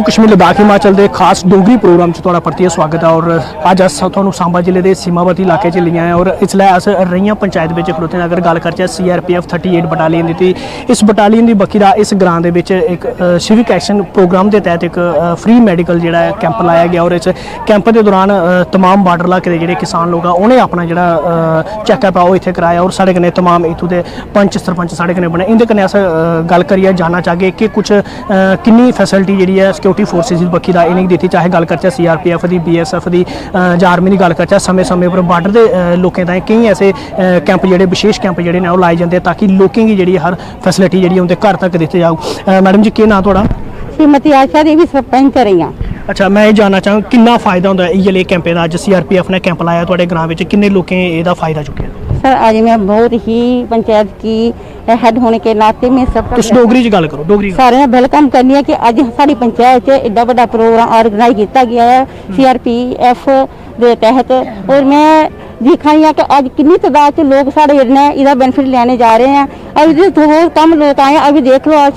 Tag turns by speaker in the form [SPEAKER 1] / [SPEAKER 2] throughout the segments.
[SPEAKER 1] जम्मू कश्मीर लद्दाख हिमाचल के खास डोगरी प्रोग्राम तुहाडा परतियै स्वागत है। और अज अस तुहानूं सांबा जिले के सीमावर्ती इलाके च लेई आए और इसलै अस रईयां पंचायत में खड़ोते हैं। अगर गल करचै CRPF 38 बटालियन की, इस बटालियन की बक्खी दा इस ग्रां दे विच एक सिविक एक्शन प्रोग्राम के तहत एक फ्री मैडिकल जिहड़ा कैंप लाया गया और इस कैंप के दौरान तमाम बार्डर इलाके के जिहड़े किसान लोग उन्हें अपना जिहड़ा चैकअप है वो इत्थे कराया और साढ़े कन्नै तमाम इत्थों के पंच सरपंच साढ़े कन्नै बने। इंदे कन्नै अस गल करियै जानना चाहगे कि कुछ किन्नी फैसिलिटी जी है सिक्योरिटी फोर्सिस की बक्खी दा इन्हें दी, चाहे गल करचै CRPF की, BSF की जां आर्मी की गल करचै। समय समय पर बार्डर के लोगों ताईं कई ऐसे कैंप जोड़े विशेष कैंप जोड़े ने लाए जाते हैं ताकि लोगों की जी हर फैसिलिटी जी उनके घर तक दी जाओ। मैडम जी क्या नाम थोड़ा?
[SPEAKER 2] श्रीमती आशा देवी सरपंच रही हैं।
[SPEAKER 1] अच्छा, मैं ये जानना चाहूँ कितना फायदा होता है इये कैंपे का? अज CRPF ने कैंप लाया थोड़े ग्रां में, किन्ने लोगों इसका फायदा चुके?
[SPEAKER 2] सर आज मैं बहुत ही पंचायत की हेड होने के नाते में सब
[SPEAKER 1] डोगरी गल करो, डोगरी
[SPEAKER 2] सारे वेलकम करनी है कि अज साड़ी पंचायत एडा बड़ा प्रोग्राम ऑर्गेनाइज किया गया है CRPF के तहत। और मैं दिखा रही हूँ कि आज कितनी तादाद से लोग साढ़े इसका बेनिफिट लेने जा रहे हैं। अभी बहुत कम लोग आए, अभी देख लो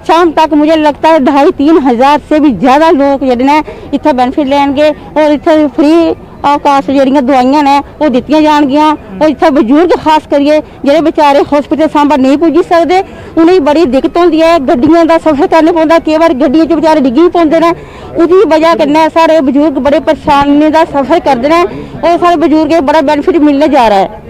[SPEAKER 2] शाम तक मुझे लगता है 2,500-3 हज़ार से भी ज़्यादा लोग जिन्हें इतना बेनिफिट लेंगे और इतने फ्री अवकाश जड़ियाँ दवाइयां ने वो दित्तियां जाणगियां। और इतना बजुर्ग खास करिए जेह्ड़े बेचारे हॉस्पिटल सांबा नहीं पुज्जी सकते उन्हें बड़ी दिक्कत होती है, गड्डियों का सफर करना पौंदा, कई बार गड्डियों च बेचारे डिग्गी भी पौंदे ने। उसकी वजह कन्नै साढ़े बजुर्ग बड़े परेशानी का सफर करते हैं और साढ़े बजुर्गें बड़ा बेनिफिट मिलने जा रहा है।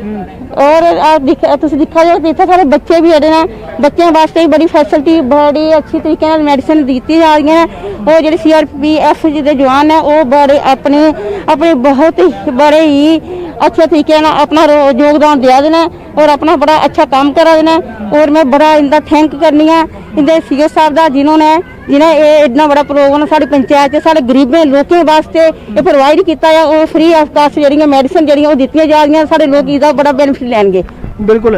[SPEAKER 2] और दिखा जाए तो इतने सारे बच्चे भी जेह्ड़े ने, बच्चों वास्ते बड़ी फैसिलिटी बड़ी अच्छी तरीके मेडिसिन दी जा रही हैं। और जो CRPF के जवान है वो बड़े अपने बहुत ही बड़े ही अच्छे तरीके अपना योगदान दिया देना और अपना बड़ा अच्छा काम करा देना। और मैं बड़ा इनका थैंक करनी है इंदे CO साहब का जिन्होंने इतना बड़ा प्रोग्राम साड़ी पंचायत साढ़े गरीबें लोगों वास्ते प्रोवाइड किया है। और फ्री अवकाश जी मेडिसिन जी दी जा रही, साढ़े लोग इसका बड़ा बेनिफिट लैनगे।
[SPEAKER 1] बिल्कुल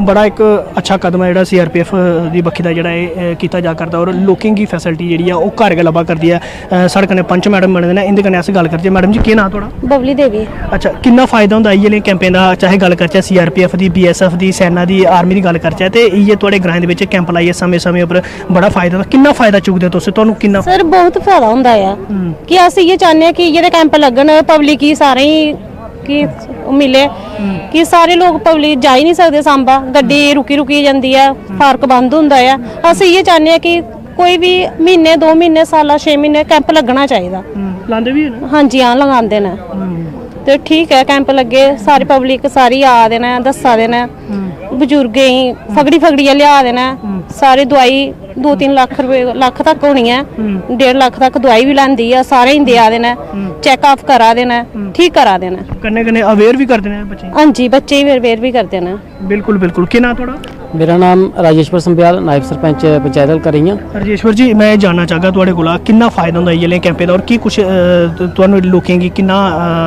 [SPEAKER 1] बड़ा एक अच्छा कदम है जो CRPF की बक्खी का जोड़ा किया जा करता और लोगों की फैसिलिटी जी वो घर गै लब्भा करती है। साढ़े कन्नै पंच मैडम बने ने, इंदे कन्नै अस गल करचै। मैडम जी क्या नाम थोड़ा?
[SPEAKER 2] बबली देवी।
[SPEAKER 1] अच्छा, कितना फायदा होंदा इयै कैंपें का? चाहे गल करचै CRPF की, BSF की, सेना की, आर्मी की गल करचै तो इयै थोड़े ग्राएं दे विच कैंप लाइए समय समय पर बड़ा फायदा होंदा। कितना फायदा चुकदे तुस? तुहानूं कितना?
[SPEAKER 3] सर बहुत फायदा होंदा है कि अस इयै चाहने कि इयै कैंप लगन पब्लिक की सारे की मिले कि सारे लोग पब्लिक जा ही नहीं सकते सांबा, गड्डी रुकी जाती है, पार्क बंद होंदा है। अस इयै चाहने हैं कि कोई भी महीने 2 महीने साल 6 महीने कैंप लगना चाहिए।
[SPEAKER 1] लांदे भी है?
[SPEAKER 3] हाँ जी, हाँ लगाते हैं। तो ठीक है कैंप लगे, सारी पब्लिक सारी आ दे न, दसा दे न, बजुर्गें ही फगड़ियै लिया दे न। सारी दवाई 2-3 लाख तक होनी है, 1.5 लाख तक दवाई भी लैंदी है, सारे ही देआ दे न, चैकअप करा दे न, ठीक करा दे न।
[SPEAKER 1] कन्नै अवेयर भी करते हैं बच्चे?
[SPEAKER 3] हाँ जी, बच्चे भी अवेयर भी करते हैं।
[SPEAKER 1] बिल्कुल बिल्कुल। क्या नाम थोड़ा?
[SPEAKER 4] मेरा नाम राजेश्वर संबियाल, नायब सरपंच पंचायत करी हाँ।
[SPEAKER 1] राजेश्वर जी, मैं जानना चाहगा थोड़े कोला कितना फायदा होंदा इयै कैंपें का और की कुछ तुहानूं लोकें गी कितना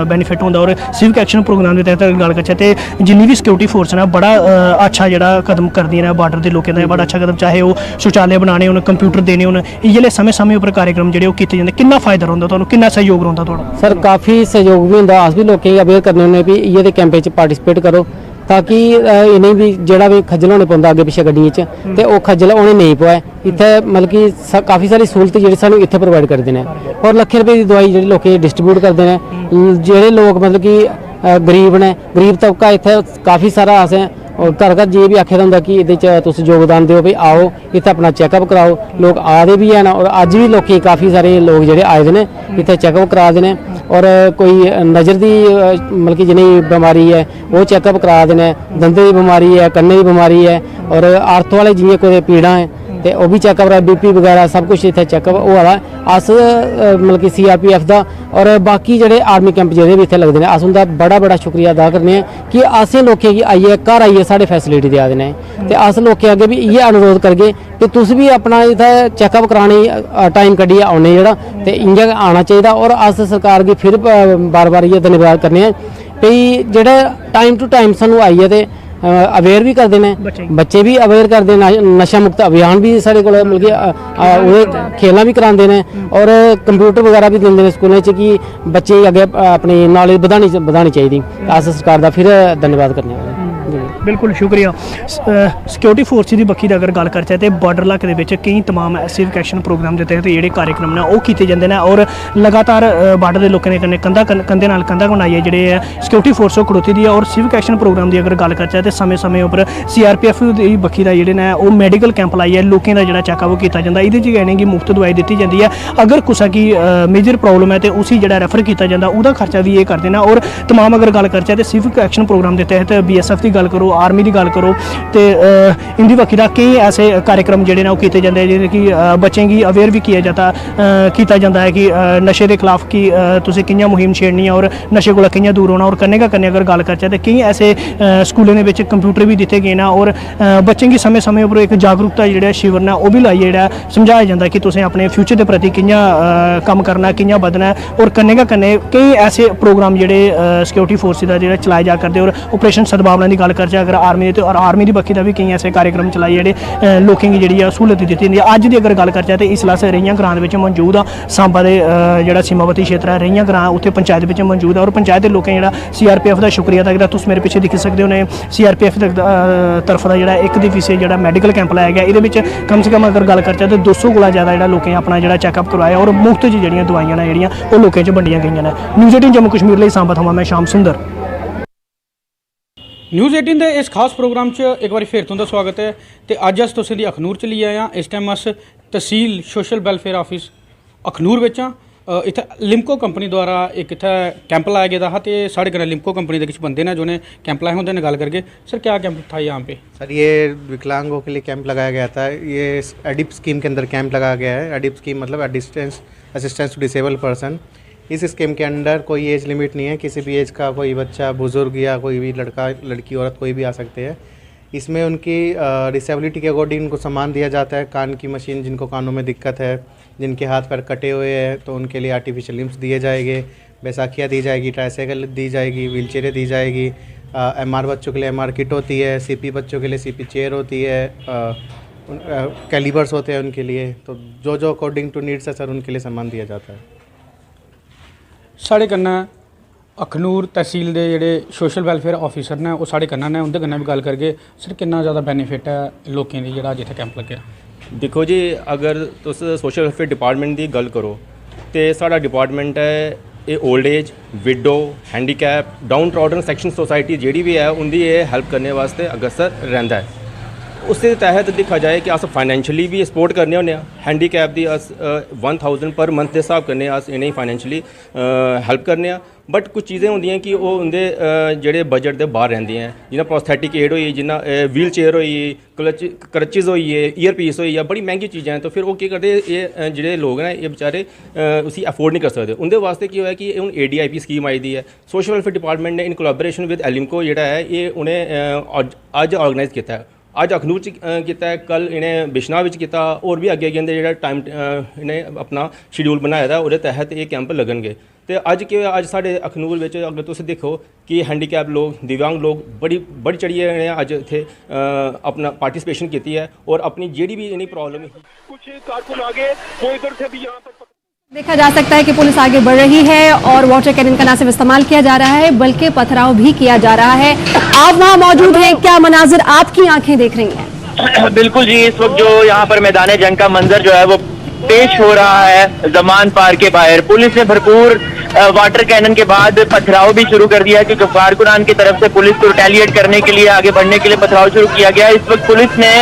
[SPEAKER 1] बेनीफिट होंदा? और सिविक एक्शन प्रोग्राम के तहत गल करचै तो जिन्नी भी सिक्योरिटी फोर्स ने बड़ा अच्छा जिहड़ा कदम करदियां ने बार्डर के लोगों का, बड़ा अच्छा कदम, चाहे वो शौचालय बनाने होन, कंप्यूटर देने होन, इयै समय समय पर कार्यक्रम जिहड़े किए जाते। कितना फायदा रौंदा तुहानूं, कितना सहयोग रौंदा थोड़ा?
[SPEAKER 4] सर काफ़ी सहयोग भी होंदा, अस भी लोकें गी अवेयर करने होन्ने भी इयै कैंपें च पार्टिसिपेट करो ताकि इन्हें भी जोड़ा भी खज्जल होने पौंदा अगे पिछे गड्डियों च ते ओह खज्जल उन्हें नहीं पोए। इत्थे मतलब कि काफ़ी सारी सहूलत जी सानूं इत्थे प्रोवाइड करते हैं और लक्खें रुपए की दवाई जी लोग डिस्ट्रीब्यूट करते हैं। जोड़े लोग मतलब कि गरीब ने, गरीब तबका इत्थे काफ़ी सारा असें और घर घर जी भी आखे दा होंदा कि ये तुस योगदान दो भाई आओ इत्थे अपना चैकअप कराओ। लोग आदे भी हैं और अज भी लोग काफ़ी सारे लोग जोड़े आए दे इत्थे चैकअप करा दे और कोई नज़र की मतलब कि जिन्हें बीमारी है वो चैकअप करा दे, दंदे की बीमारी है, कन्ने की बीमारी है और आर्थो वाले जियां कोई पीड़ा है तो वह भी चैकअप रहा, BP वगैरह सब कुछ इतने चैकअप हो रहा है। अस मतलब कि CRPF का और बाकी जोड़े आर्मी कैंप जो भी इतने लगते हैं अस उनका बड़ा बड़ा शुक्रिया अदा करने कि असें लोगों की आइए घर आइए साढ़े फैसिलिटी दिया देने तो अस लोगों अगे भी ये अनुरोध करगे कि तुस भी अपना इतना चैकअप कराने टाइम कड्ढिए औने जोड़ा तो इ'यां आना चाहिए। और अस सरकार की फिर बार बार ये धन्यवाद करने भई जेह्ड़ा टाइम टू टाइम सानू आइए तो अवेयर भी करते हैं, बच्चे भी अवेयर करते हैं, नशा मुक्त अभियान भी साढ़े को मतलब कि खेल भी कराते हैं और कंप्यूटर वगैरह भी देंगे स्कूलों कि बच्चे अगे अपनी नॉलेज बढ़ानी चाहिए। अस सरकार का फिर धन्यवाद करने।
[SPEAKER 1] बिल्कुल शुक्रिया। सिक्योरिटी फोर्स की बक्खी अगर गल करचै तो बॉर्डर इलाके दे विच कई तमाम सिविक एक्शन प्रोग्राम के तहत जोड़े कार्यक्रम ने वो किए जाते हैं और लगातार बॉर्डर के लोगों ने कंधे नाल कंधा बनाइए जोड़े सिक्योरिटी फोर्स खड़ोती दी है। और सिविक एक्शन प्रोग्राम की अगर गल करचै तो समय समय पर CRPF की बक्खी का जोड़े ने वो मैडिकल कैंप लाइए लोगों का जोड़ा चैकअप किया जाता है। ये इन्हें मुफ्त दवाई दी जाती है। अगर किसी की मेजर प्रॉब्लम है तो उसी जोड़ा रैफर किया जाता उसका खर्चा भी ये करते हैं। और तमाम अगर गल करचै तो सिविक एक्शन प्रोग्राम के तहत BSF की गल करो, आर्मी की गल करो तो इनकी बक्खी का कई ऐसे कार्यक्रम जोड़े ने किए जाते हैं जिन्हें कि बच्चों की अवेयर भी किया जाता है कि नशे के खिलाफ की तुसीं कि'यां मुहिम छेड़नी है और नशे को कि'यां दूर होना। और कन्ने अगर गल करचै तो कई ऐसे स्कूलों में कंप्यूटर भी दिते गए हैं और बच्चों की समय समय पर एक जागरूकता जोड़ा शिविर ने वह भी लाइए जोड़ा समझाया जाता है कि तुसें अपने फ्यूचर के प्रति कि'यां कम करना, कि'यां बधना है। और कन्ने कई ऐसे प्रोग्राम जोड़े सिक्योरिटी फोर्स का जो चलाए जा करते। और ऑपरेशन सद्भावना की गल करचै अगर आर्मी तो आर्मी की बक्खी का भी कई ऐसे कार्यक्रम चलाए जोड़े लोगों की जी सहूलत दी जाती है। अज की अगर गल करचै तो इसलै अस रेइयां ग्रां दे मौजूद हाँ। सांबा के जोड़ा सीमावर्ती क्षेत्र है रेइयां ग्रां उत्थे पंचायत में मौजूद है और पंचायत के लोगों जोड़ा CRPF का शुक्रिया अदा किया। तुम मेरे पिछे दिखी सकते हो ने CRPF तरफ का जोड़ा 1 दिवसीय जोड़ा मैडिकल कैंप लाया गया। ये कम से कम अगर गल करचै तो 200 को ज़्यादा जोड़ा लोगों अपना जोड़ा चैकअप करवाया और मुफ्त जी दवाइयां ने जोड़ियां वो लोगों च वंडियां गई हैं। न्यूज़ 18 जम्मू कश्मीर लिए सांबा थमां मैं श्याम सुंदर।
[SPEAKER 5] न्यूज़ 18 के इस खास प्रोग्राम एक बार फिर तुंदा स्वागत है। तो अज अस तुसें दी अखनूर च लिए आए हैं। इस टाइम अस तहसील सोशल वेलफेयर ऑफिस अखनूर विच हाँ। इत्थे लिमको कंपनी द्वारा एक इत्थे कैंप लाया गया था। तो साढ़े कन्नै लिमको कंपनी के कुछ बंदे ने जिन्हें कैंप लाए उन्होंने गल करके सर क्या कैंप था यहाँ पे?
[SPEAKER 6] सर ये विकलांगों के लिए कैंप लगाया गया था। ये एडिप स्कीम के अंदर कैंप लगाया गया है। एडिप स्कीम मतलब असिस्टेंस टू डिसेबल पर्सन। इस स्कीम के अंदर कोई एज लिमिट नहीं है, किसी भी एज का कोई बच्चा, बुजुर्ग या कोई भी लड़का, लड़की, औरत कोई भी आ सकते हैं। इसमें उनकी डिसेबिलिटी के अकॉर्डिंग उनको सामान दिया जाता है। कान की मशीन, जिनको कानों में दिक्कत है, जिनके हाथ पैर कटे हुए हैं तो उनके लिए आर्टिफिशियल लिम्स दिए जाएंगे, बैसाखियाँ दी जाएगी, ट्राईसाइकिल दी जाएगी, व्हीलचेयरें दी जाएगी। MR बच्चों के लिए MR किट होती है, CP बच्चों के लिए CP चेयर होती है, कैलिपर्स होते हैं उनके लिए। तो जो अकॉर्डिंग टू नीड्स है सर उनके लिए सामान दिया जाता है।
[SPEAKER 5] साढ़े कन्नै अखनूर तहसील के जोड़े सोशल वेलफेयर ऑफिसर ने वो साढ़े कन्नै ने उनके कन्नै भी गल करके सर कितना ज़्यादा बेनीफिट है लोगों की जो जिथे कैंप लग्या?
[SPEAKER 7] देखो जी, अगर तुस सोशल वेलफेयर डिपार्टमेंट की गल करो तो साड़ा डिपार्टमेंट है ये old age, widow, handicap, downtrodden section society जी भी है उनकी ये हेल्प करने वास्ते अग्रसर रहिंदा है। उस तहत देखा जाए कि अस फाइनैंशियली भी सपोर्ट करने होने। हैंडीकैप की अस 1000 पर मंथ के हिसाब कन्नै अस इन्हें फाइनैंशियली हेल्प करने। बट कुछ चीज़ें होंदियां कि वो उनके जेह्ड़े बजट के बाहर रहिंदी हैं, जिन्ना प्रोस्थेटिक एड होई, जिन्ना व्हील चेयर होई, क्रचिज़ होई, ईयर पीस होई, बड़ी महंगी चीज़ां हैं। तो फिर वो केह् करदे, ये जेह्ड़े लोग हैं ये बेचारे उसी अफोर्ड नहीं कर सकते। उनके वास्ते की होया कि हूँ ADIP स्कीम आई दी है। सोशल वेलफेयर डिपार्टमेंट ने इन कोलैबोरेशन विद एलिमको जेह्ड़ा है ये उन्हें अज ऑर्गेनाइज किया है। अज अखनूर किया है, कल इन्हें बिश्नाह विच किया, और भी अगे अगे जो टाइम इन्हें अपना शेड्यूल बनाया था उहदे तहत ये कैंप लगनगे। तो अज के अज साढ़े अखनूर में अगर तुम देखो कि हैंडीकैप लोग, दिव्यांग लोग बड़ी चढ़िए इन्हें अज इत्थे अपना पार्टिसिपेशन की है और अपनी जी भी इन्हीं प्रॉब्लम है।
[SPEAKER 8] कुछ कारकुन आगे वो इधर से भी यहाँ तक
[SPEAKER 9] देखा जा सकता है कि पुलिस आगे बढ़ रही है और वाटर कैनन का न सिर्फ इस्तेमाल किया जा रहा है बल्कि पथराव भी किया जा रहा है। आप वहां मौजूद हैं, क्या मनाजिर आपकी आंखें देख रही हैं?
[SPEAKER 10] बिल्कुल जी, इस वक्त जो यहाँ पर मैदान जंग का मंजर जो है वो पेश हो रहा है जमान पार के बाहर। पुलिस ने भरपूर वाटर कैनन के बाद पथराव भी शुरू कर दिया है क्योंकि कारकुनान की तरफ से पुलिस को रिटेलिएट करने के लिए, आगे बढ़ने के लिए पथराव शुरू किया गया है। इस वक्त पुलिस ने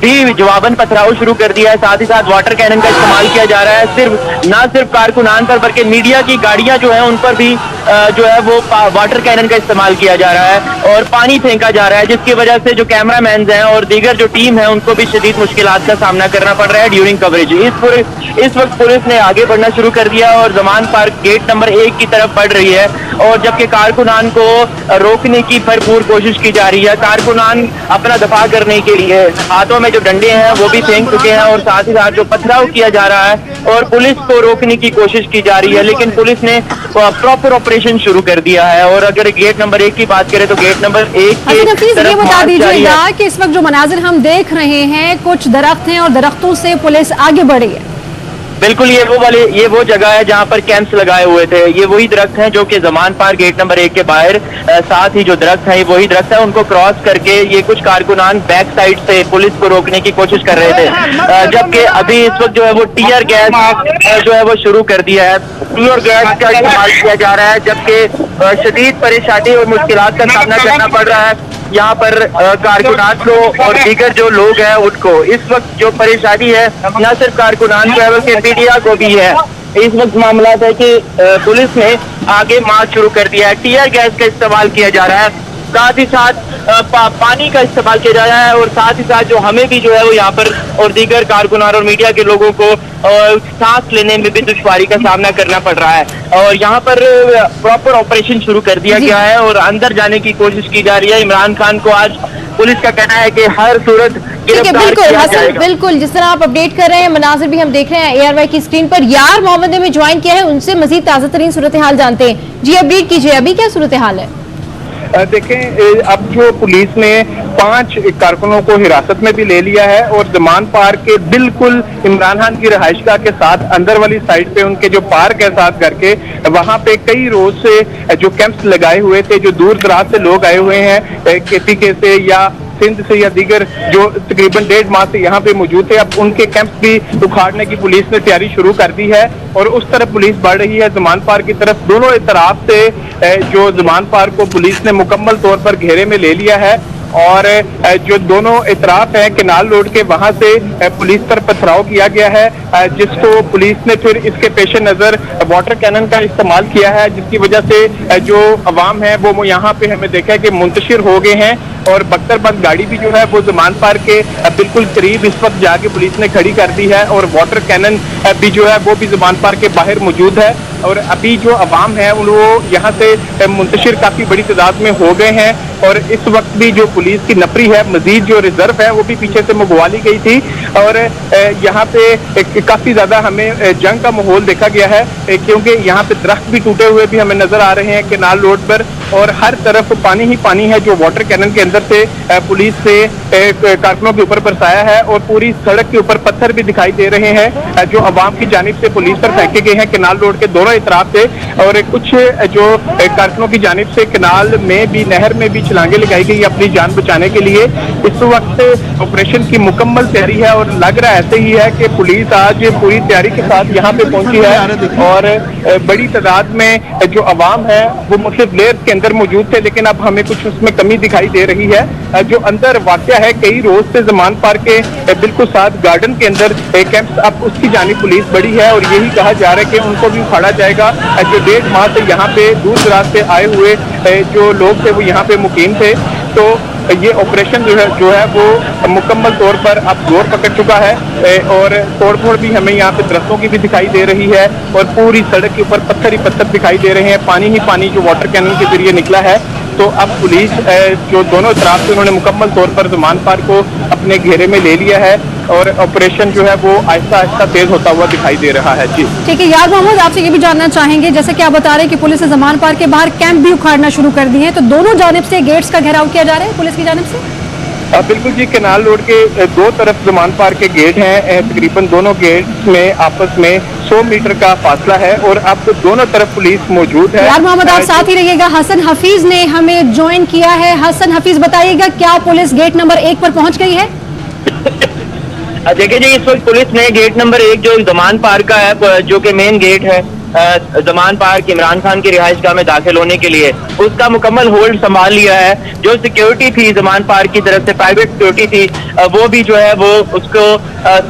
[SPEAKER 10] भी जवाबन पथराव शुरू कर दिया है। साथ ही साथ वाटर कैनन का इस्तेमाल किया जा रहा है। न सिर्फ कारकुनान पर बल्कि मीडिया की गाड़ियां जो है उन पर भी जो है वो वाटर कैनन का इस्तेमाल किया जा रहा है और पानी फेंका जा रहा है, जिसकी वजह से जो कैमरामैन हैं और दीगर जो टीम है उनको भी शदीद मुश्किलात का सामना करना पड़ रहा है ड्यूरिंग कवरेज। इस वक्त पुलिस ने आगे बढ़ना शुरू कर दिया और जमान पार्क गेट नंबर 1 की तरफ बढ़ रही है और जबकि कारकुनान को रोकने की भरपूर कोशिश की जा रही है। कारकुनान अपना दफा करने के लिए हाथों में जो डंडे हैं वो भी फेंक चुके हैं और साथ ही साथ जो पथराव किया जा रहा है और पुलिस को रोकने की कोशिश की जा रही है, लेकिन पुलिस ने प्रॉपर ऑपरेशन शुरू कर दिया है। और अगर गेट नंबर 1 की बात करें तो गेट नंबर 1 के
[SPEAKER 9] ये बता दीजिएगा कि इस वक्त जो मनाजिर हम देख रहे हैं, कुछ दरख्त हैं और दरख्तों से पुलिस आगे बढ़ी है।
[SPEAKER 10] बिल्कुल ये वो जगह है जहाँ पर कैंप्स लगाए हुए थे। ये वही दरख्त हैं जो कि जमान पार गेट नंबर 1 के बाहर साथ ही जो दरख्त है वही दरख्त है, उनको क्रॉस करके ये कुछ कारकुनान बैक साइड से पुलिस को रोकने की कोशिश कर रहे थे, जबकि अभी इस वक्त जो है वो टीयर गैस जो है वो शुरू कर दिया है। टीयर गैस का इस्तेमाल किया जा रहा है, जबकि शदीद परेशानी और मुश्किलात का सामना करना पड़ रहा है यहाँ पर कारकुनान को और दीगर जो लोग हैं उनको। इस वक्त जो परेशानी है न सिर्फ कारकुनान को है बल्कि मीडिया को भी है। इस वक्त मामला है कि पुलिस ने आगे मार्च शुरू कर दिया है, टीयर गैस का इस्तेमाल किया जा रहा है, साथ ही साथ पानी का इस्तेमाल किया जा रहा है, और साथ ही साथ जो हमें भी जो है वो यहाँ पर और दीगर कारकुनान और मीडिया के लोगों को सांस लेने में भी दुश्वारी का सामना करना पड़ रहा है। और यहाँ पर प्रॉपर ऑपरेशन शुरू कर दिया गया है और अंदर जाने की कोशिश की जा रही है। इमरान खान को आज पुलिस का कहना है कि हर सूरत
[SPEAKER 9] बिल्कुल हसन, बिल्कुल जिस तरह आप अपडेट कर रहे हैं, मनाजिर भी हम देख रहे हैं ARY की स्क्रीन पर। यार मोहम्मद ने हमें ज्वाइन किया है, उनसे मजीद ताज़ा तरीन सूरत हाल जानते हैं। जी अपडेट कीजिए, अभी क्या सूरत हाल है?
[SPEAKER 11] देखें, अब जो पुलिस ने 5 कारकुनों को हिरासत में भी ले लिया है और जमान पार्क के बिल्कुल इमरान खान की रहायशगाह के साथ अंदर वाली साइड पे उनके जो पार्क है साथ करके, वहां पे कई रोज से जो कैंप्स लगाए हुए थे, जो दूर दराज से लोग आए हुए हैं KPK से या सिंध से या दीगर जो तकरीबन 1.5 माह से यहाँ पे मौजूद थे, अब उनके कैंप्स भी उखाड़ने की पुलिस ने तैयारी शुरू कर दी है और उस तरफ पुलिस बढ़ रही है जमान पार्क की तरफ। दोनों इतराफ से जो जमान पार्क को पुलिस ने मुकम्मल तौर पर घेरे में ले लिया है और जो दोनों इतराफ हैं केनाल रोड के, वहां से पुलिस पर पथराव किया गया है, जिसको पुलिस ने फिर इसके पेश नजर वाटर कैनन का इस्तेमाल किया है, जिसकी वजह से जो अवाम है वो यहाँ पे हमें देखा है कि मुंतशिर हो गए हैं और बख्तरबंद गाड़ी भी जो है वो जमान पार्क के बिल्कुल करीब इस वक्त जाके पुलिस ने खड़ी कर दी है और वाटर कैनन भी जो है वो भी जमान पार्क के बाहर मौजूद है। और अभी जो अवाम है वो यहाँ से मुंतशिर काफी बड़ी तादाद में हो गए हैं और इस वक्त भी जो पुलिस की नफरी है, मजीद जो रिजर्व है वो भी पीछे से मंगवा ली गई थी और यहाँ पे काफी ज्यादा हमें जंग का माहौल देखा गया है, क्योंकि यहाँ पे दरख्त भी टूटे हुए भी हमें नजर आ रहे हैं केनाल रोड पर और हर तरफ पानी ही पानी है जो वाटर कैनन के अंदर से पुलिस से कारकुनों के ऊपर बरसाया है और पूरी सड़क के ऊपर पत्थर भी दिखाई दे रहे हैं जो अवाम की जानिब से पुलिस पर फेंके गए हैं केनाल रोड के दोनों इतराफ से। और कुछ जो कारकुनों की जानिब से केनाल में भी, नहर में भी छलांगे लगाई गई अपनी जान बचाने के लिए। इस वक्त ऑपरेशन की मुकम्मल तैयारी है और लग रहा ऐसे ही है कि पुलिस आज पूरी तैयारी के साथ यहाँ पे पहुंची है और बड़ी तादाद में जो अवाम है वो मुख्तलिफ लेयर्स के अंदर मौजूद थे, लेकिन अब हमें कुछ उसमें कमी दिखाई दे रही है। जो अंदर वाक़या है कई रोज से जमान पार्क के बिल्कुल साथ गार्डन के अंदर कैंप्स, अब उसकी जानिब पुलिस बड़ी है और यही कहा जा रहा है कि उनको भी उखाड़ा जाएगा। जो 1.5 माह से यहाँ पे दूर दराज से आए हुए जो लोग थे वो यहाँ पे मुकीम थे, तो ये ऑपरेशन जो है वो मुकम्मल तौर पर अब जोर पकड़ चुका है और तोड़ फोड़ भी हमें यहाँ पे दरख्तों की भी दिखाई दे रही है और पूरी सड़क के ऊपर पत्थर ही पत्थर दिखाई दे रहे हैं, पानी ही पानी जो वाटर कैनन के जरिए निकला है। तो अब पुलिस जो दोनों तरफ से उन्होंने मुकम्मल तौर पर जमान पार्क को अपने घेरे में ले लिया है और ऑपरेशन जो है वो आहिस्ता आहिस्ता तेज होता हुआ दिखाई दे रहा है। जी
[SPEAKER 9] ठीक है यार मोहम्मद, आपसे ये भी जानना चाहेंगे, जैसे कि आप बता रहे हैं कि पुलिस ने जमान पार्क के बाहर कैंप भी उखाड़ना शुरू कर दिए हैं, तो दोनों जानिब से गेट्स का घेराव किया जा रहा है पुलिस की जानिब से?
[SPEAKER 11] बिल्कुल जी, केनाल रोड के दो तरफ जमान पार्क के गेट हैं, तकरीबन दोनों गेट्स में आपस में 100 मीटर का फासला है और अब दोनों तरफ पुलिस मौजूद है।
[SPEAKER 9] यार मोहम्मद आप साथ ही रहिएगा, हसन हफीज ने हमें ज्वाइन किया है। हसन हफीज बताइएगा, क्या पुलिस गेट नंबर 1 पर पहुंच गई है?
[SPEAKER 10] देखिए जी, इस वक्त पुलिस ने गेट नंबर 1 जो जमान पार्क का है, जो कि मेन गेट है जमान पार्क इमरान खान की रिहाइशगाह में दाखिल होने के लिए, उसका मुकम्मल होल्ड संभाल लिया है। जो सिक्योरिटी थी जमान पार्क की तरफ से, प्राइवेट सिक्योरिटी थी, वो भी जो है वो उसको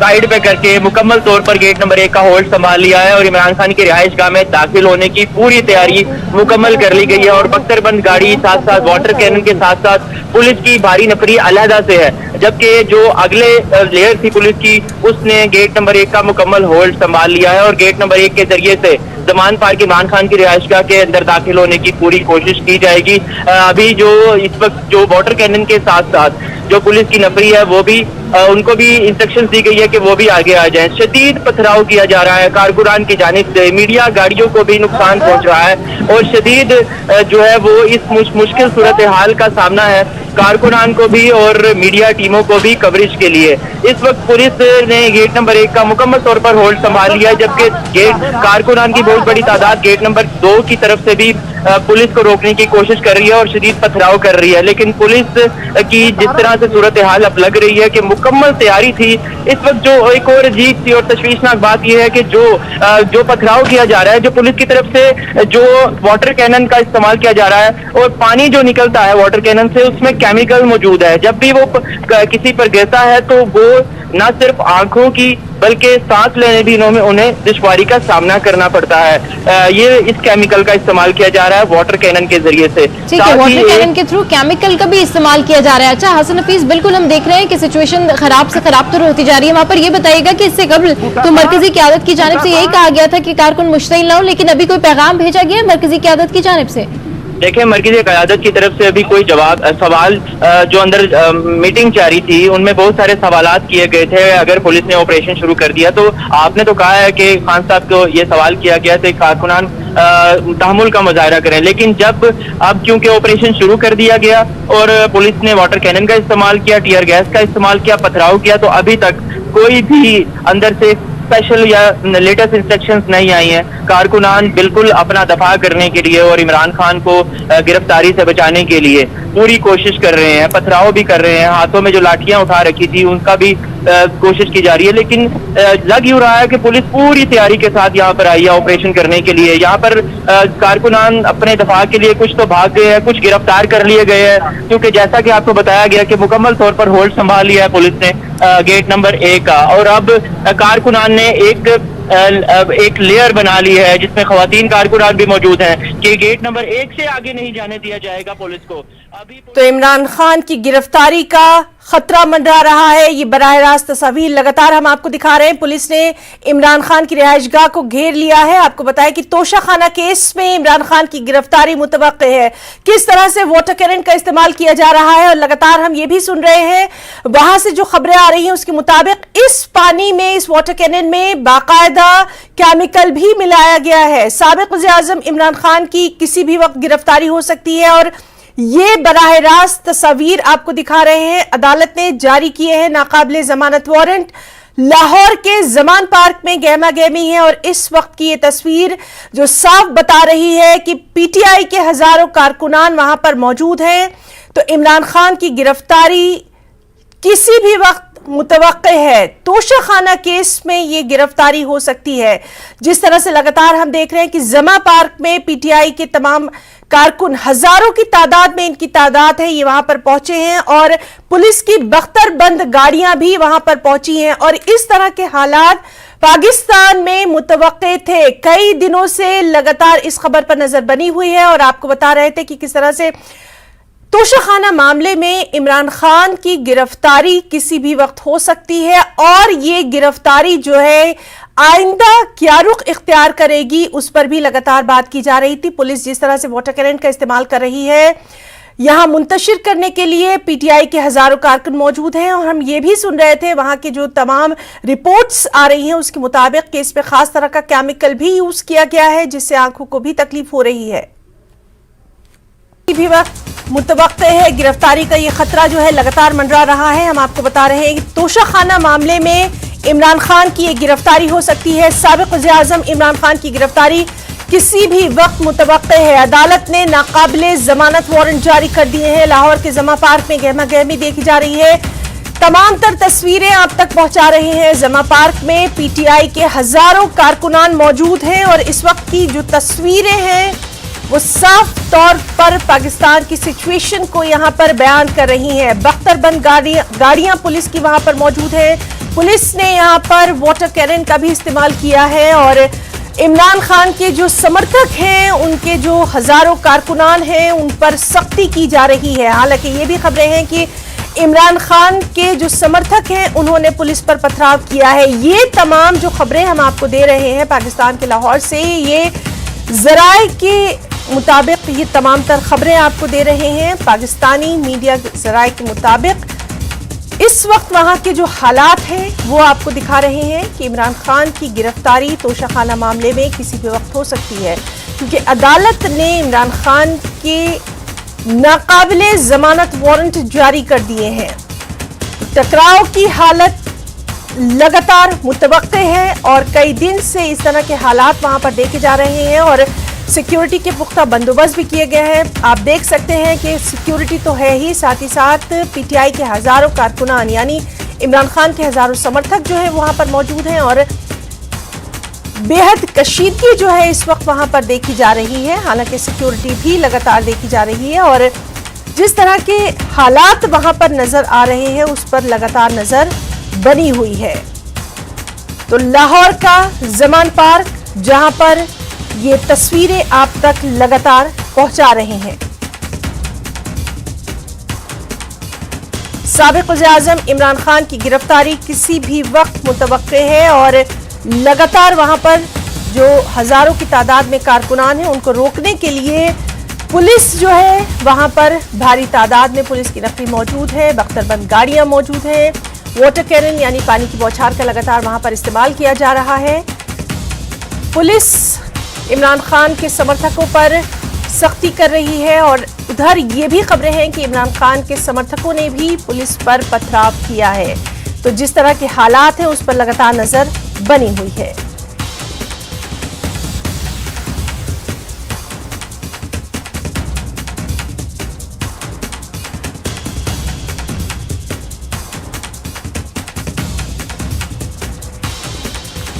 [SPEAKER 10] साइड पे करके मुकम्मल तौर पर गेट नंबर 1 का होल्ड संभाल लिया है और इमरान खान की रिहाइशगाह में दाखिल होने की पूरी तैयारी मुकम्मल कर ली गई है। और बख्तरबंद गाड़ी साथ साथ वाटर कैनन के साथ साथ पुलिस की भारी नफरी अलहदा से है, जबकि जो अगले लेयर थी पुलिस की उसने गेट नंबर 1 का मुकम्मल होल्ड संभाल लिया है और गेट नंबर 1 के जरिए से जमान पार्क इमरान खान की रिहाइशगाह के अंदर दाखिल होने की पूरी कोशिश की जाएगी। अभी जो इस वक्त जो वाटर कैनन के साथ साथ जो पुलिस की नफरी है वो भी उनको भी इंस्ट्रक्शंस दी गई है कि वो भी आगे आ जाएं। शदीद पथराव किया जा रहा है कारकुनान की जानिब से, मीडिया गाड़ियों को भी नुकसान पहुंच रहा है और शदीद जो है वो इस मुश्किल सूरत हाल का सामना है कारकुनान को भी और मीडिया टीमों को भी कवरेज के लिए। इस वक्त पुलिस ने गेट नंबर 1 का मुकम्मल तौर पर होल्ड संभाल लिया है, जबकि गेट कारकुनान की बहुत बड़ी तादाद गेट नंबर 2 की तरफ से भी पुलिस को रोकने की कोशिश कर रही है और शदीद पथराव कर रही है। लेकिन पुलिस की जिस तरह से सूरत हाल अब लग रही है कि मुकम्मल तैयारी थी। इस वक्त जो एक और अजीब सी और तशवीशनाक बात यह है कि जो पथराव किया जा रहा है, जो पुलिस की तरफ से जो वाटर कैनन का इस्तेमाल किया जा रहा है और पानी जो निकलता है वाटर कैनन से, उसमें केमिकल मौजूद है। जब भी वो किसी पर गिरता है तो वो न सिर्फ आंखों की बल्कि सांस लेने भी उन्हें दुश्वारी का सामना करना पड़ता है। ये इस केमिकल का इस्तेमाल किया जा रहा है वाटर कैनन के जरिए से।
[SPEAKER 9] ठीक है, वाटर कैनन के थ्रू केमिकल का भी इस्तेमाल किया जा रहा है। अच्छा हसन हफीज, बिल्कुल हम देख रहे हैं कि सिचुएशन खराब से खराब तो होती जा रही है वहाँ पर। ये बताइएगा कि इससे कबल तो मरकजी क़यादत की जानिब से यही कहा गया था कि कारकुन मुश्तइल ना हो, लेकिन अभी कोई पैगाम भेजा गया है मरकजी क़यादत की जानिब से?
[SPEAKER 10] देखिए, मरकज़ी क़यादत की तरफ से अभी कोई सवाल जो अंदर मीटिंग जारी थी उनमें बहुत सारे सवालात किए गए थे। अगर पुलिस ने ऑपरेशन शुरू कर दिया तो आपने तो कहा है कि खान साहब को ये सवाल किया गया था कारकुनान तहम्मुल का मुजाहरा करें, लेकिन जब अब क्योंकि ऑपरेशन शुरू कर दिया गया और पुलिस ने वाटर कैनन का इस्तेमाल किया, टीयर गैस का इस्तेमाल किया, पथराव किया, तो अभी तक कोई भी अंदर से स्पेशल या लेटेस्ट इंस्ट्रक्शंस नहीं आई हैं। कारकुनान बिल्कुल अपना दफा करने के लिए और इमरान खान को गिरफ्तारी से बचाने के लिए पूरी कोशिश कर रहे हैं, पथराव भी कर रहे हैं, हाथों में जो लाठियां उठा रखी थी उनका भी कोशिश की जा रही है। लेकिन लग यूं रहा है कि पुलिस पूरी तैयारी के साथ यहाँ पर आई है ऑपरेशन करने के लिए। यहाँ पर कारकुनान अपने दफा के लिए कुछ तो भाग गए हैं, कुछ गिरफ्तार कर लिए गए हैं, क्योंकि जैसा कि आपको बताया गया कि मुकम्मल तौर पर होल्ड संभाल लिया है पुलिस ने गेट नंबर 1 का। और अब कारकुनान ने एक लेयर बना ली है जिसमें खवातीन कारकुनान भी मौजूद हैं कि गेट नंबर 1 से आगे नहीं जाने दिया जाएगा पुलिस को। अभी
[SPEAKER 12] तो इमरान खान की गिरफ्तारी का खतरा मंडरा रहा है। ये बराह रास्त तस्वीर लगातार हम आपको दिखा रहे हैं। पुलिस ने इमरान खान की रिहाइशगाह को घेर लिया है। आपको बताया कि तोशाखाना केस में इमरान खान की गिरफ्तारी मुतवक्के है। किस तरह से वाटर कैनन का इस्तेमाल किया जा रहा है और लगातार हम ये भी सुन रहे हैं वहां से जो खबरें आ रही हैं उसके मुताबिक इस पानी में, इस वाटर कैनन में बाकायदा केमिकल भी मिलाया गया है। साबिक वज़ीर-ए-आज़म इमरान खान की किसी भी वक्त गिरफ्तारी हो सकती है और ये बराह रास्त तस्वीर आपको दिखा रहे हैं। अदालत ने जारी किए हैं नाकाबिले जमानत वारंट। लाहौर के जमान पार्क में गहमा गहमी है और इस वक्त की ये तस्वीर जो साफ बता रही है कि पीटीआई के हजारों कारकुनान वहां पर मौजूद हैं। तो इमरान खान की गिरफ्तारी किसी भी वक्त मुतवक्के है। तोशाखाना केस में ये गिरफ्तारी हो सकती है। जिस तरह से लगातार हम देख रहे हैं कि जमा पार्क में पीटीआई के तमाम कारकुन, हजारों की तादाद में इनकी तादाद है, ये वहां पर पहुंचे हैं और पुलिस की बख्तरबंद गाड़ियां भी वहां पर पहुंची हैं। और इस तरह के हालात पाकिस्तान में मुतवक्के थे। कई दिनों से लगातार इस खबर पर नजर बनी हुई है और आपको बता रहे थे कि किस तरह से तोशाखाना मामले में इमरान खान की गिरफ्तारी किसी भी वक्त हो सकती है और ये गिरफ्तारी जो है आइंदा क्या रुख इख्तियार करेगी उस पर भी लगातार बात की जा रही थी। पुलिस जिस तरह से वाटर कैनन का इस्तेमाल कर रही है यहां मुंतशिर करने के लिए पीटीआई के हजारों कारकुन मौजूद हैं और हम ये भी सुन रहे थे वहां के जो तमाम रिपोर्ट्स आ रही हैं उसके मुताबिक कि इस पे खास तरह का केमिकल भी यूज किया गया है जिससे आंखों को भी तकलीफ हो रही है। भी वक्त मुतवक्के है गिरफ्तारी का ये खतरा जो है लगातार मंडरा रहा है। हम आपको बता रहे हैं कि तोशाखाना मामले में इमरान खान की एक गिरफ्तारी हो सकती है। साबिक वज़ीर-ए-आज़म इमरान खान की गिरफ्तारी किसी भी वक्त मुतवक्के है। अदालत ने नाकाबिले जमानत वारंट जारी कर दिए हैं। लाहौर के जमा पार्क में गहमा गहमी देखी जा रही है। तमाम तर तस्वीरें आप तक पहुंचा रहे हैं। जमा पार्क में पीटीआई के हजारों कारकुनान मौजूद हैं और इस वक्त की जो तस्वीरें हैं वो साफ तौर पर पाकिस्तान की सिचुएशन को यहां पर बयान कर रही हैं। बख्तरबंद गाड़ियां पुलिस की वहां पर मौजूद है। पुलिस ने यहां पर वाटर कैनन का भी इस्तेमाल किया है और इमरान खान के जो समर्थक हैं, उनके जो हजारों कारकुनान हैं, उन पर सख्ती की जा रही है। हालांकि ये भी खबरें हैं कि इमरान खान के जो समर्थक हैं उन्होंने पुलिस पर पथराव किया है। ये तमाम जो खबरें हम आपको दे रहे हैं पाकिस्तान के लाहौर से, ये ज़राए के मुताबिक ये तमाम तर खबरें आपको दे रहे हैं। पाकिस्तानी मीडिया ज़राए के मुताबिक इस वक्त वहां के जो हालात हैं वो आपको दिखा रहे हैं कि इमरान खान की गिरफ्तारी तोशाखाना मामले में किसी भी वक्त हो सकती है, क्योंकि अदालत ने इमरान खान के नाकाबिले जमानत वारंट जारी कर दिए हैं। टकराव की हालत लगातार मुतवक्के है और कई दिन से इस तरह के हालात वहां पर देखे जा रहे हैं और सिक्योरिटी के पुख्ता बंदोबस्त भी किए गए हैं। आप देख सकते हैं कि सिक्योरिटी तो है ही, साथ ही साथ पीटीआई के हजारों कारकुनान यानी इमरान खान के हजारों समर्थक जो है वहां पर मौजूद हैं और बेहद कशीदगी जो है इस वक्त वहां पर देखी जा रही है। हालांकि सिक्योरिटी भी लगातार देखी जा रही है और जिस तरह के हालात वहां पर नजर आ रहे हैं उस पर लगातार नजर बनी हुई है। तो लाहौर का जमान पार्क जहां पर ये तस्वीरें आप तक लगातार पहुंचा रहे हैं। साबिक वज़ीर-ए-आज़म इमरान खान की गिरफ्तारी किसी भी वक्त मुतवक्के है और लगातार वहां पर जो हजारों की तादाद में कारकुनान हैं उनको रोकने के लिए पुलिस जो है वहां पर भारी तादाद में पुलिस की नफरी मौजूद है, बख्तरबंद गाड़ियां मौजूद हैं, वाटर कैनन यानी पानी की बौछार का लगातार वहां पर इस्तेमाल किया जा रहा है। पुलिस इमरान खान के समर्थकों पर सख्ती कर रही है और उधर ये भी खबरें हैं कि इमरान खान के समर्थकों ने भी पुलिस पर पथराव किया है। तो जिस तरह के हालात हैं उस पर लगातार नजर बनी हुई है।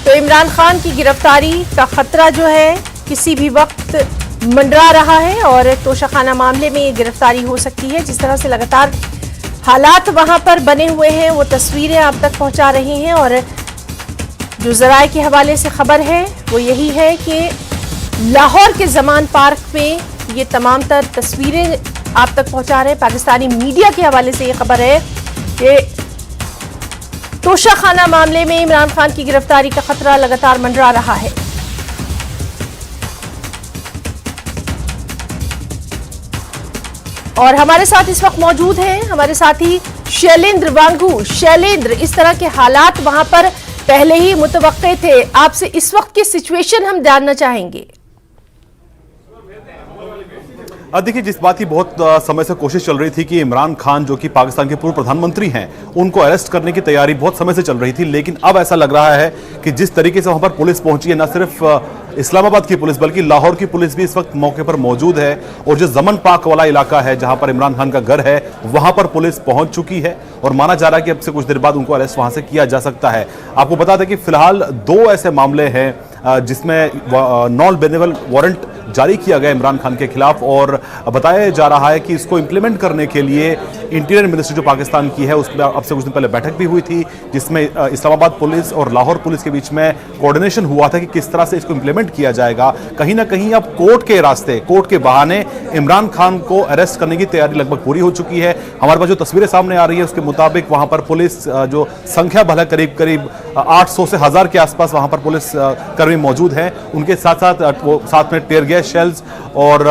[SPEAKER 12] तो इमरान खान की गिरफ्तारी का खतरा जो है किसी भी वक्त मंडरा रहा है और तोशाखाना मामले में ये गिरफ्तारी हो सकती है। जिस तरह से लगातार हालात वहां पर बने हुए हैं वो तस्वीरें आप तक पहुंचा रही हैं और जो ज़राए के हवाले से खबर है वो यही है कि लाहौर के जमान पार्क में ये तमाम तर तस्वीरें आप तक पहुंचा रहे हैं। पाकिस्तानी मीडिया के हवाले से ये खबर है कि तोशाखाना मामले में इमरान खान की गिरफ्तारी का खतरा लगातार मंडरा रहा है। और हमारे साथ इस वक्त मौजूद हैं हमारे साथी शैलेंद्र वांगू। शैलेंद्र, इस तरह के हालात वहां पर पहले ही मुतवक्के थे, आपसे इस वक्त की सिचुएशन हम जानना चाहेंगे।
[SPEAKER 13] देखिए, जिस बात की बहुत समय से कोशिश चल रही थी कि इमरान खान जो कि पाकिस्तान के पूर्व प्रधानमंत्री हैं उनको अरेस्ट करने की तैयारी बहुत समय से चल रही थी, लेकिन अब ऐसा लग रहा है कि जिस तरीके से वहां पर पुलिस पहुंची है, न सिर्फ इस्लामाबाद की पुलिस बल्कि लाहौर की पुलिस भी इस वक्त मौके पर मौजूद है और जो जमन पार्क वाला इलाका है जहां पर इमरान खान का घर है वहां पर पुलिस पहुंच चुकी है और माना जा रहा है कि अब से कुछ देर बाद उनको अरेस्ट वहां से किया जा सकता है। आपको बता दें कि फिलहाल 2 ऐसे मामले हैं जिसमें नॉन बेनेवल वारंट जारी किया गया इमरान खान के खिलाफ और बताया जा रहा है कि इसको इंप्लीमेंट करने के लिए इंटीरियर मिनिस्ट्री जो पाकिस्तान की है उसमें अब से कुछ दिन पहले बैठक भी हुई थी जिसमें इस्लामाबाद पुलिस और लाहौर पुलिस के बीच में कोऑर्डिनेशन हुआ था कि किस तरह से इसको इंप्लीमेंट किया जाएगा। कहीं ना कहीं अब कोर्ट के रास्ते, कोर्ट के बहाने इमरान खान को अरेस्ट करने की तैयारी लगभग पूरी हो चुकी है। हमारे पास जो तस्वीरें सामने आ रही है उसके मुताबिक वहां पर पुलिस जो संख्या भला करीब 800 से 1000 के आसपास वहां पर पुलिस कर्मी मौजूद हैं। उनके साथ साथ वो साथ में टेयर गैस शेल्स और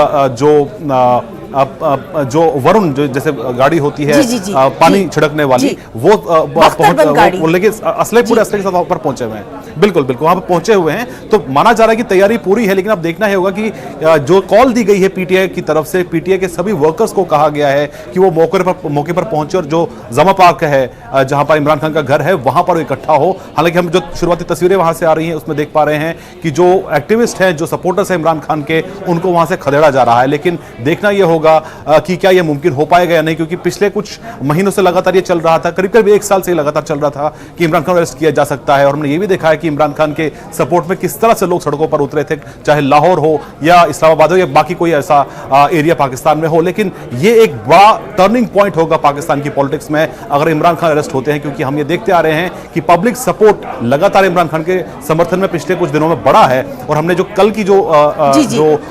[SPEAKER 13] जो वरुण जो जैसे गाड़ी होती है पानी छिड़कने वाली वो लेकिन असले पूरे असले के साथ वहां पर पहुंचे हुए हैं। बिल्कुल वहां पर पहुंचे हुए हैं। तो माना जा रहा है कि तैयारी पूरी है, लेकिन अब देखना ही होगा कि जो कॉल दी गई है पीटीआई की तरफ से, पीटीआई के सभी वर्कर्स को कहा गया है कि वो मौके पर पहुंचे और जो जमा पार्क है जहां पर इमरान खान का घर है वहां पर इकट्ठा हो। हालांकि हम जो शुरुआती तस्वीरें वहां से आ रही हैं उसमें देख पा रहे हैं कि जो एक्टिविस्ट हैं, जो सपोर्टर्स हैं इमरान खान के, उनको वहां से खदेड़ा जा रहा है। लेकिन देखना यह होगा कि क्या यह मुमकिन हो पाएगा या नहीं, क्योंकि पिछले कुछ महीनों से लगातार ये चल रहा था, करीब 1 साल से लगातार चल रहा था कि इमरान खान को अरेस्ट किया जा सकता है। और हमने ये भी देखा है कि इमरान खान के सपोर्ट में किस तरह से लोग सड़कों पर उतरे थे, चाहे लाहौर हो या इस्लामाबाद हो या बाकी कोई ऐसा एरिया पाकिस्तान में हो। लेकिन ये एक बड़ा टर्निंग पॉइंट होगा पाकिस्तान की पॉलिटिक्स में अगर इमरान खान अरेस्ट होते हैं, क्योंकि हम ये देखते आ रहे हैं कि पब्लिक सपोर्ट लगातार इमरान खान के समर्थन में पिछले कुछ दिनों में बढ़ा है। और हमने जो कल की जो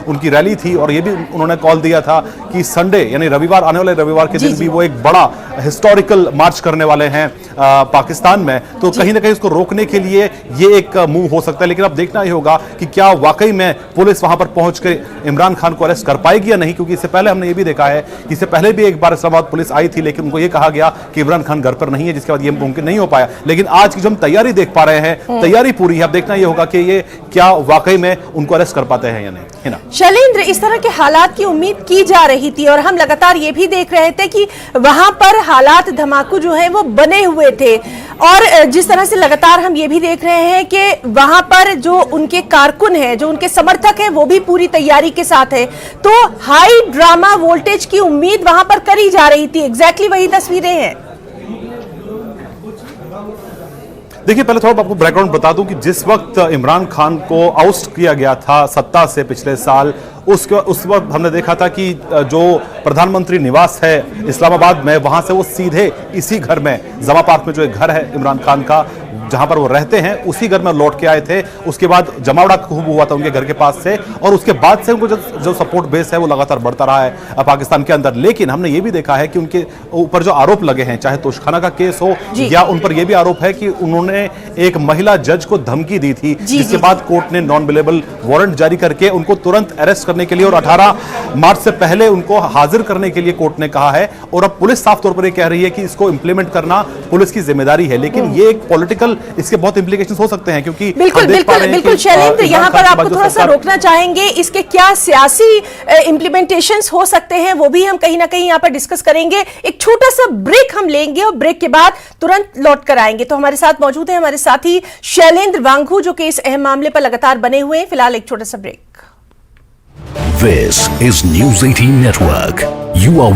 [SPEAKER 13] उनकी रैली थी और ये भी उन्होंने कॉल दिया था कि संडे यानी रविवार, आने वाले रविवार के दिन भी वो एक बड़ा हिस्टोरिकल मार्च करने वाले हैं पाकिस्तान में, तो कहीं ना कहीं उसको रोकने के लिए ये एक मूव हो सकता है। लेकिन अब देखना ही होगा कि क्या वाकई में पुलिस वहां पर पहुंच के इमरान खान को अरेस्ट कर पाएगी या नहीं, क्योंकि इससे पहले हमने ये भी देखा है कि इससे पहले भी एक बार इस्लामाबाद पुलिस आई थी, लेकिन उनको ये कहा गया कि इमरान खान घर पर नहीं है, जिसके बाद ये मुमकिन नहीं हो पाया। लेकिन आज की जो हम तैयारी देख पा रहे हैं, तैयारी पूरी है। अब देखना ये होगा कि ये क्या वाकई में उनको अरेस्ट कर पाते हैं या नहीं, है ना।
[SPEAKER 12] शैलेंद्र, इस तरह के हालात की उम्मीद की जा रही थी और हम लगातार ये भी देख रहे थे कि वहां पर हालात धमाकू जो है वो बने हुए थे, और जिस तरह से लगातार हम ये भी देख रहे हैं कि वहां पर जो उनके कारकुन हैं, जो उनके समर्थक हैं, वो भी पूरी तैयारी के साथ है। तो हाई ड्रामा वोल्टेज की उम्मीद वहां पर करी जा रही थी। एग्जैक्टली वही तस्वीरें हैं।
[SPEAKER 13] देखिए, पहले थोड़ा आपको बैकग्राउंड बता दूं कि जिस वक्त इमरान खान को आउस्ट किया गया था सत्ता से पिछले साल, उस वक्त हमने देखा था कि जो प्रधानमंत्री निवास है इस्लामाबाद में, वहां से वो सीधे इसी घर में, जमा पार्क में जो एक घर है इमरान खान का, जहां पर वो रहते हैं, उसी घर में लौट के आए थे। उसके बाद जमावड़ा खूब हुआ था उनके घर के पास से, और उसके बाद से उनको जो सपोर्ट बेस है वो लगातार बढ़ता रहा है पाकिस्तान के अंदर। लेकिन हमने ये भी देखा है कि उनके ऊपर जो आरोप लगे हैं, चाहे तोशखाना का केस हो या उन पर यह भी आरोप है कि उन्होंने एक महिला जज को धमकी दी थी, जिसके बाद कोर्ट ने नॉन अवेलेबल वारंट जारी करके उनको तुरंत अरेस्ट करने के लिए और 18 मार्च से पहले उनको हाजिर करने के लिए कोर्ट ने कहा है। और अब पुलिस साफ तौर पर यह कह रही है कि इसको इंप्लीमेंट करना पुलिस की जिम्मेदारी है। लेकिन ये एक पॉलिटिकल, इसके बहुत इंप्लीकेशंस हो सकते हैं, क्योंकि
[SPEAKER 12] बिल्कुल शैलेंद्र, यहाँ पर आपको थोड़ा सा रोकना चाहेंगे। इसके क्या सियासी इंप्लीमेंटेशंस हो सकते हैं, वो भी हम कहीं ना कहीं यहाँ पर डिस्कस करेंगे। एक छोटा सा ब्रेक हम लेंगे और ब्रेक के बाद तुरंत लौट कर आएंगे। तो हमारे साथ मौजूद है हमारे साथी शैलेंद्र वांगू, जो कि इस अहम मामले पर लगातार बने हुए हैं। फिलहाल एक छोटा सा break.
[SPEAKER 14] This is News 18 Network. You are